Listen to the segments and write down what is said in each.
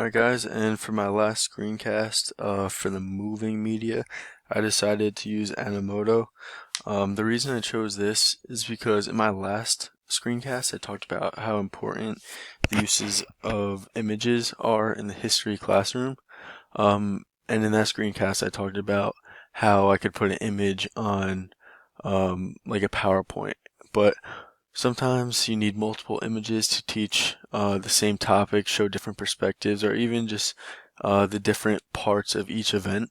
Alright guys, and for my last screencast for the moving media, I decided to use Animoto. The reason I chose this is because in my last screencast I talked about how important the uses of images are in the history classroom. And in that screencast I talked about how I could put an image on like a PowerPoint, but sometimes you need multiple images to teach the same topic, show different perspectives, or even just the different parts of each event.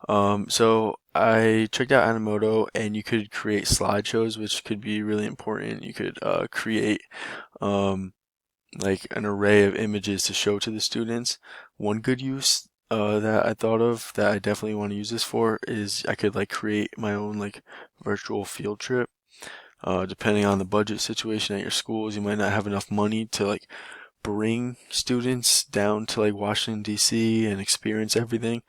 So I checked out Animoto, and you could create slideshows, which could be really important. You could create um, like an array of images to show to the students. One good use that I thought of that I definitely want to use this for is I could like create my own like virtual field trip. Depending on the budget situation at your schools, you might not have enough money to like bring students down to like Washington DC and experience everything.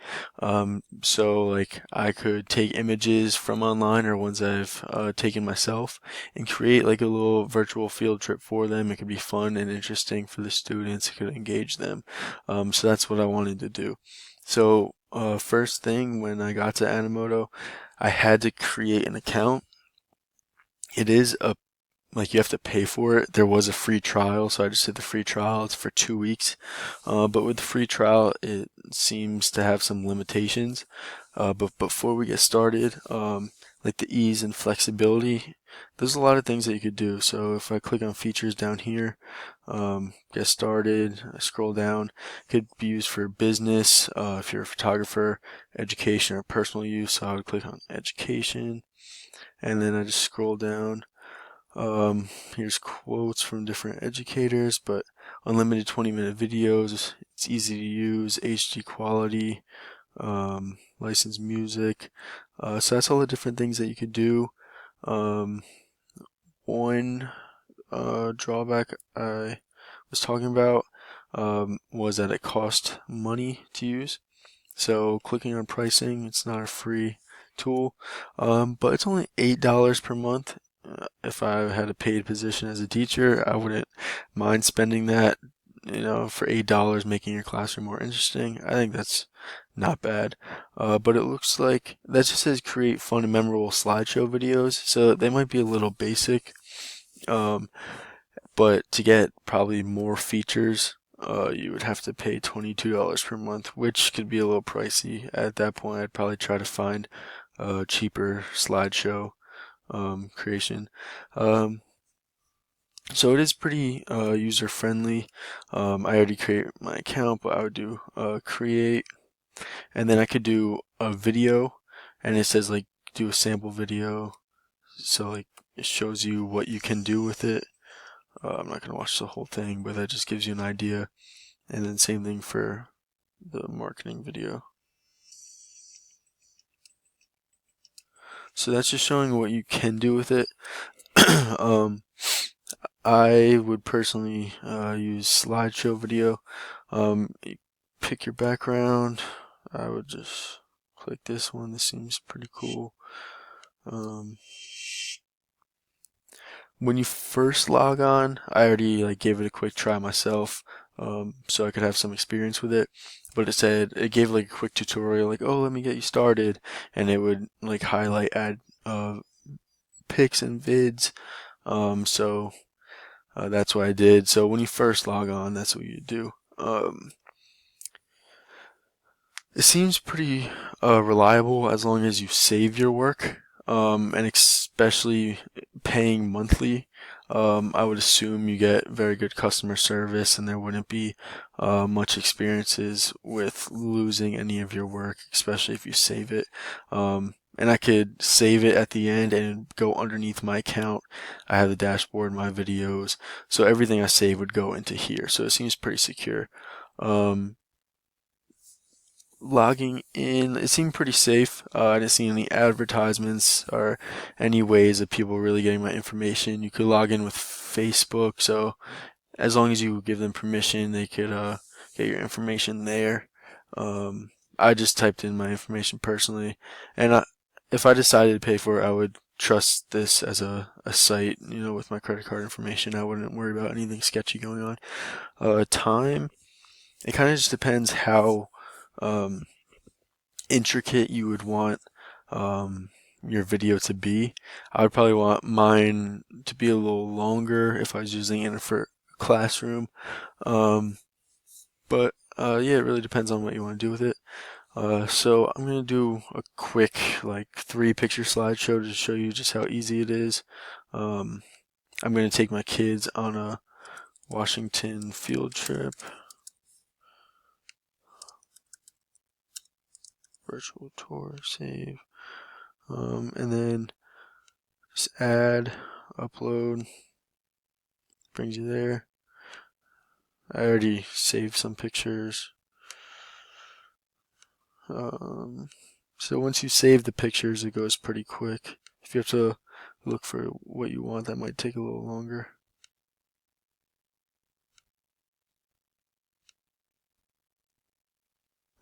So like I could take images from online or ones I've taken myself and create like a little virtual field trip for them. It could be fun and interesting for the students. It could engage them. So that's what I wanted to do. So first thing when I got to Animoto, I had to create an account. It is a like you have to pay for it. There was a free trial, so I just did the free trial. It's for 2 weeks. But with the free trial, it seems to have some limitations. But before we get started, like the ease and flexibility, there's a lot of things that you could do. So if I click on features down here, get started, I scroll down, it could be used for business, if you're a photographer, education, or personal use. So I would click on education, and then I just scroll down. Here's quotes from different educators, but unlimited 20-minute videos, it's easy to use, HD quality, licensed music. So that's all the different things that you could do. One drawback I was talking about was that it cost money to use. So clicking on pricing, it's not a free tool, but it's only $8 per month. If I had a paid position as a teacher, I wouldn't mind spending that, for $8, making your classroom more interesting. I think that's not bad. But it looks like that just says create fun and memorable slideshow videos, so they might be a little basic. But to get probably more features, you would have to pay $22 per month, which could be a little pricey. At that point, I'd probably try to find a cheaper slideshow creation. So it is pretty user friendly. I already create my account, but I would do create, and then I could do a video, and it says like do a sample video, so like it shows you what you can do with it. I'm not gonna watch the whole thing, but that just gives you an idea. And then same thing for the marketing video. So that's just showing what you can do with it. I would personally use slideshow video. You pick your background. I would just click this one. This seems pretty cool. When you first log on, I already like gave it a quick try myself, so I could have some experience with it. But it gave like a quick tutorial, like, oh, let me get you started, and it would like highlight add pics and vids. So that's what I did. So when you first log on, that's what you do. It seems pretty reliable as long as you save your work, and especially paying monthly. I would assume you get very good customer service, and there wouldn't be much experiences with losing any of your work, especially if you save it. And I could save it at the end and go underneath my account. I have the dashboard, my videos, so everything I save would go into here. So it seems pretty secure. Logging in, it seemed pretty safe. I didn't see any advertisements or any ways of people really getting my information. You could log in with Facebook, so as long as you give them permission, they could get your information there. I just typed in my information personally, and if I decided to pay for it, I would trust this as a site, with my credit card information. I wouldn't worry about anything sketchy going on. Time. it kind of just depends how intricate you would want your video to be. I would probably want mine to be a little longer if I was using it for a classroom. But yeah, it really depends on what you want to do with it. So I'm gonna do a quick like 3 picture slideshow to show you just how easy it is. I'm gonna take my kids on a Washington field trip. Virtual tour, save. And then just add, upload, brings you there. I already saved some pictures. So once you save the pictures, it goes pretty quick. If you have to look for what you want, that might take a little longer.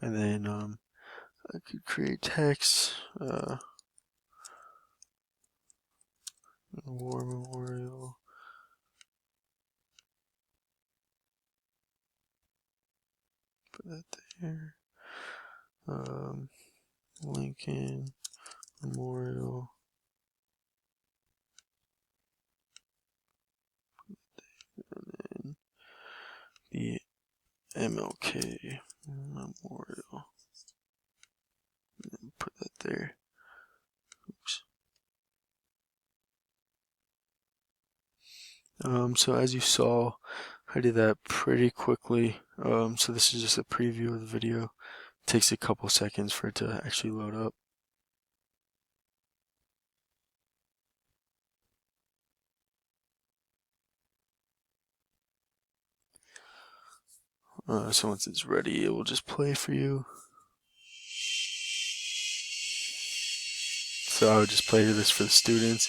And then I could create text. War Memorial. Put that there. Lincoln Memorial. And then the MLK Memorial. And put that there. Oops. So as you saw, I did that pretty quickly. So this is just a preview of the video. It takes a couple seconds for it to actually load up. So once it's ready, it will just play for you. So I would just play this for the students.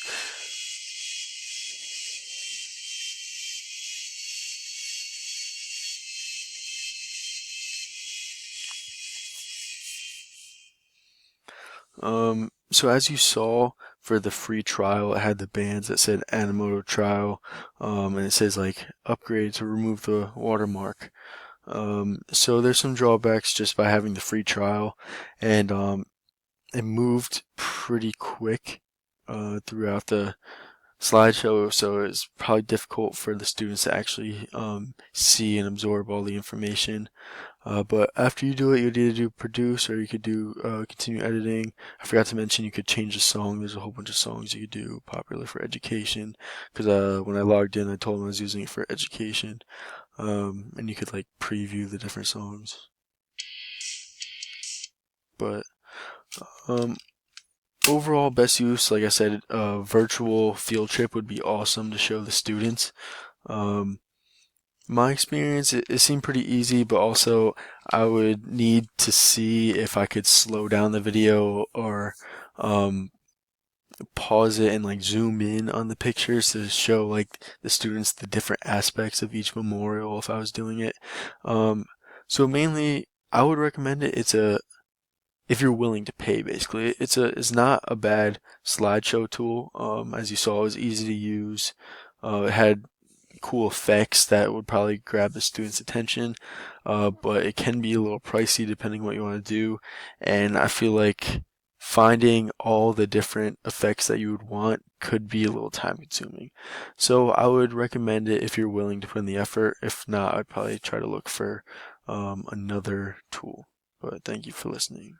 So as you saw for the free trial, it had the bands that said Animoto trial, and it says like upgrade to remove the watermark. So there's some drawbacks just by having the free trial, and it moved pretty quick throughout the slideshow, so it's probably difficult for the students to actually see and absorb all the information. But after you do it, you'd either do produce or you could do continue editing. I forgot to mention you could change the song. There's a whole bunch of songs you could do popular for education. Because when I logged in, I told them I was using it for education. And you could like preview the different songs. But overall, best use, like I said, virtual field trip would be awesome to show the students. My experience, it seemed pretty easy, but also I would need to see if I could slow down the video or pause it and like zoom in on the pictures to show like the students the different aspects of each memorial if I was doing it. So mainly, I would recommend it. If you're willing to pay, basically, it's not a bad slideshow tool. As you saw, it was easy to use. It had cool effects that would probably grab the student's attention, but it can be a little pricey depending what you want to do. And I feel like finding all the different effects that you would want could be a little time consuming. So I would recommend it if you're willing to put in the effort. If not, I'd probably try to look for another tool. But thank you for listening.